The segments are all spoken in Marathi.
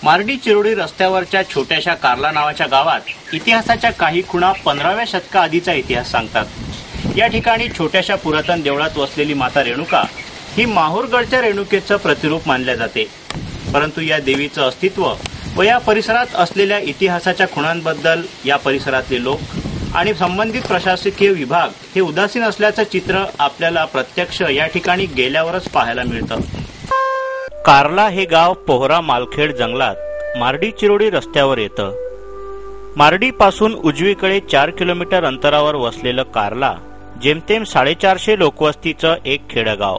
मार्डी चिरोडी रस्त्यावरच्या छोट्याशा कार्ला नावाच्या गावात इतिहासाच्या काही खुणा 15व्या शतकाआधीचा इतिहास सांगतात। या ठिकाणी छोट्याशा पुरातन देवळात वसलेली माता रेणुका ही माहूरगडच्या रेणुकेचं प्रतिरूप मानले जाते। परंतु या देवीचं अस्तित्व व या परिसरात असलेल्या इतिहासाच्या खुणांबद्दल या परिसरातले लोक आणि संबंधित प्रशासकीय विभाग हे उदासीन असल्याचं चित्र आपल्याला प्रत्यक्ष या ठिकाणी गेल्यावरच पाहायला मिळतं। कार्ला हे गाव पोहरा मालखेड जंगलात मार्डी चिरोडी रस्त्यावर येतं। मार्डी पासून उजवीकडे 4 किलोमीटर अंतरावर वसलेलं कार्ला जेमतेम 450 लोकवस्तीचं एक खेडगाव।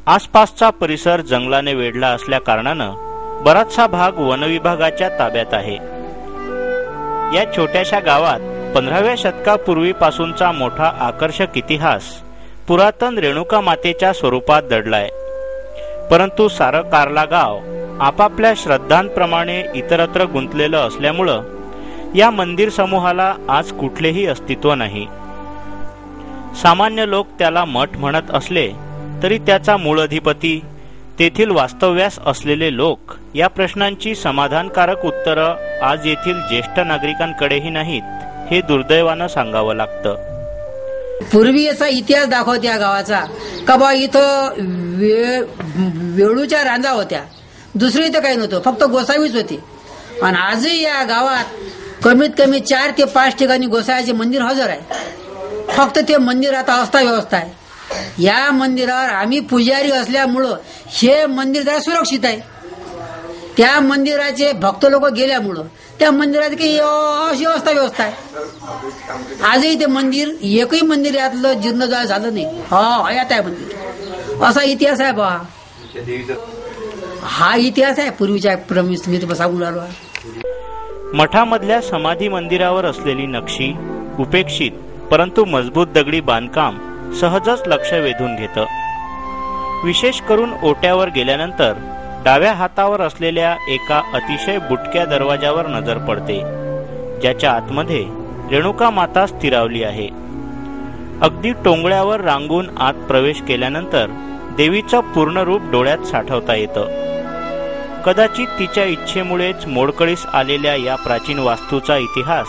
आसपासचा परिसर जंगलाने वेढला असल्या कारणानं बराचसा भाग वनविभागाच्या ताब्यात आहे। या छोट्याशा गावात 15व्या शतकापूर्वीपासूनचा मोठा आकर्षक इतिहास पुरातन रेणुका मातेच्या स्वरूपात दडलाय। परंतु सारं कार्ला गाव आपापल्या श्रद्धांप्रमाणे इतरत्र गुंतलेलं असल्यामुळं या मंदिर समूहाला आज कुठलेही अस्तित्व नाही। सामान्य लोक त्याला मठ म्हणत असले तरी त्याचा मूळ अधिपती तेथील वास्तव्यास असलेले लोक या प्रश्नांची समाधानकारक उत्तरं आज येथील ज्येष्ठ नागरिकांकडेही नाहीत हे दुर्दैवानं सांगावं लागतं। पूर्वीचा इतिहास दाखवत या गावाचा का बा इथं वेळूच्या रांजा होत्या, दुसरी इथं काही नव्हतं, फक्त गोसावीच होती। आणि आजही या गावात कमीत कमी 4 ते 5 ठिकाणी गोसाव्याचे मंदिर हजर आहे। फक्त ते मंदिर आता अवस्था आहे। या मंदिरावर आम्ही पुजारी असल्यामुळं हे मंदिर जरा सुरक्षित आहे। त्या मंदिराचे भक्त लोक गेल्यामुळं त्या मंदिरात काही अशी व्यवस्था आहे। आजही ते मंदिर एकही मंदिर यातलं जीर्णोद्धार झालं नाही। हयात आहे मंदिर, असा इतिहास आहे बा। हा इतिहास आहे पूर्वीच्या प्रमिस मी तुम्हाला सांगून आलो आहे। मठामधल्या समाधी मंदिरावर असलेली नक्षी उपेक्षित परंतु मजबूत दगडी बांधकाम सहजच लक्ष वेधून घेतं। विशेष करून ओट्यावर गेल्यानंतर डाव्या हातावर असलेल्या एका अतिशय बुटक्या दरवाजावर नजर पडते, ज्याच्या आतमध्ये रेणुका माता स्थिरावली आहे। अगदी टोंगळ्यावर रांगून आत प्रवेश केल्यानंतर देवीचं पूर्ण रूप डोळ्यात साठवता येतं। कदाचित तिच्या इच्छेमुळेच मोडकळीस आलेल्या या प्राचीन वास्तूचा इतिहास